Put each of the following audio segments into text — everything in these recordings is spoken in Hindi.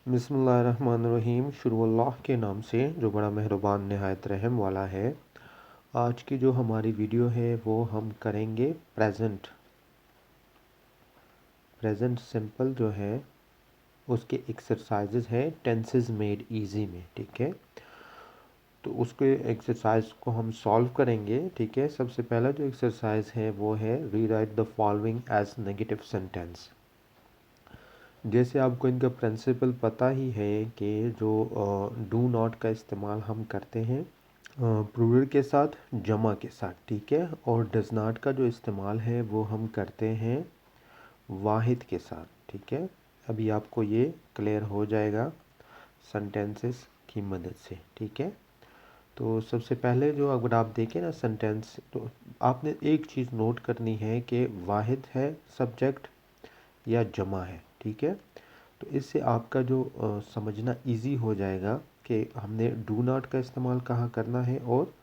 बिस्मिल्लाहिर्रहमानिर्रहीम। शुरू अल्लाह के नाम से जो बड़ा मेहरबान नहायत रहम वाला है। आज की जो हमारी वीडियो है वो हम करेंगे प्रेजेंट सिंपल जो है उसके एक्सरसाइजेज है टेंसेस मेड इजी में। ठीक है, तो उसके एक्सरसाइज को हम सॉल्व करेंगे। ठीक है, सबसे पहला जो एक्सरसाइज है वो है rewrite the following as negative sentence. जैसे आपको इनका प्रिंसिपल पता ही है कि जो डू नॉट का इस्तेमाल हम करते हैं प्लूरल के साथ, जमा के साथ। ठीक है, और डज नॉट का जो इस्तेमाल है वो हम करते हैं वाहिद के साथ। ठीक है, अभी आपको ये क्लियर हो जाएगा सेंटेंसेस की मदद से। ठीक है, तो सबसे पहले जो अगर आप देखें ना सेंटेंस, तो आपने एक चीज़ नोट करनी है कि वाहिद है सब्जेक्ट या जमा है। ठीक है, तो इससे आपका जो समझना इजी हो जाएगा कि हमने डू नॉट का इस्तेमाल कहाँ करना है और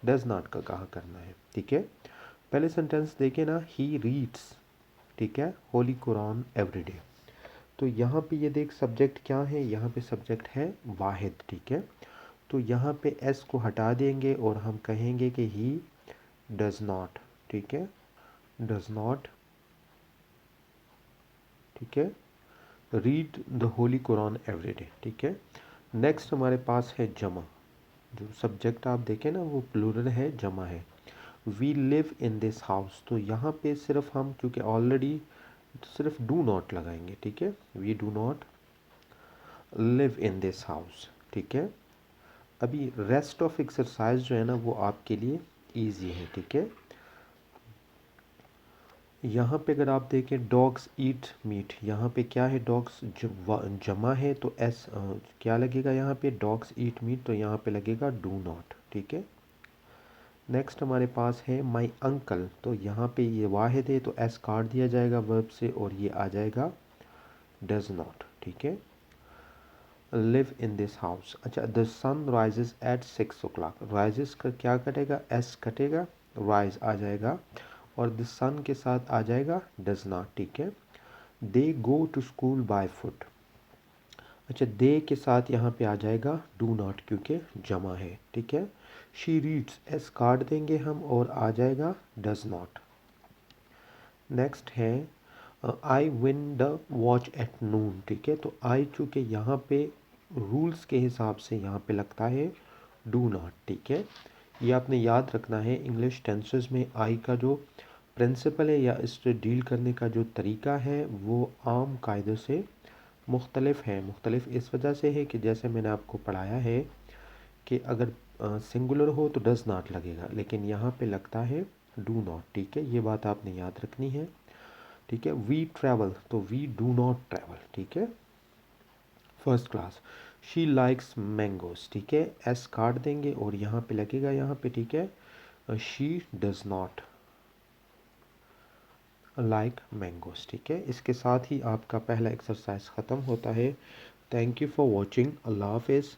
डज नॉट का कहाँ करना है। ठीक है, पहले सेंटेंस देखें ना, ही रीड्स, ठीक है, होली कुरान एवरीडे। तो यहाँ पे ये देख सब्जेक्ट क्या है, यहाँ पे सब्जेक्ट है वाहिद। ठीक है, तो यहाँ पे एस को हटा देंगे और हम कहेंगे कि ही डज नॉट। ठीक है, डज नॉट, ठीक है, read the Holi Quran everyday. ठीक है, नेक्स्ट हमारे पास है जमा। जो सब्जेक्ट आप देखें ना वो प्लूरल है, जमा है। We live in this house, तो यहाँ पे सिर्फ हम क्योंकि ऑलरेडी सिर्फ डू नॉट लगाएंगे। ठीक है, we do not live in this house. ठीक है, अभी रेस्ट ऑफ एक्सरसाइज जो है ना वो आपके लिए इजी है। ठीक है, यहाँ पे अगर आप देखें डॉग्स ईट मीट, यहाँ पे क्या है, डॉग्स जमा है तो एस क्या लगेगा यहाँ पे, डॉग्स ईट मीट, तो यहाँ पे लगेगा डू नॉट। ठीक है, नेक्स्ट हमारे पास है माई अंकल, तो यहाँ पे ये वाहिद है तो एस काट दिया जाएगा वर्ब से और ये आ जाएगा डज नॉट। ठीक है, लिव इन दिस हाउस। अच्छा, the sun rises at 6 o'clock, rises का क्या कटेगा, एस कटेगा, राइज आ जाएगा और द सन के साथ आ जाएगा डज नॉट। ठीक है, they go to school by foot. अच्छा, दे के साथ यहाँ पे आ जाएगा डू नॉट क्योंकि जमा है। ठीक है, शी रीड्स, एस काट देंगे हम और आ जाएगा डज नॉट। नेक्स्ट है I win the watch at noon. ठीक है, तो आई चूँकि यहाँ पे रूल्स के हिसाब से यहाँ पे लगता है डू नॉट। ठीक है, ये आपने याद रखना है। इंग्लिश टेंसेस में आई का जो प्रिंसिपल है या इससे डील करने का जो तरीका है वो आम कायदे से मुख्तलिफ है। मुख्तलिफ इस वजह से है कि जैसे मैंने आपको पढ़ाया है कि अगर सिंगुलर हो तो डज नॉट लगेगा, लेकिन यहाँ पे लगता है डू नॉट। ठीक है, ये बात आपने याद रखनी है। ठीक है, वी ट्रैवल, तो वी डू नॉट ट्रैवल। ठीक है, first class. She likes mangoes, ठीक है, एस काट देंगे और यहाँ पे लगेगा यहाँ पे। ठीक है, she does not like mangoes. ठीक है, इसके साथ ही आपका पहला एक्सरसाइज ख़त्म होता है। Thank you for watching. Allah हाफिज़।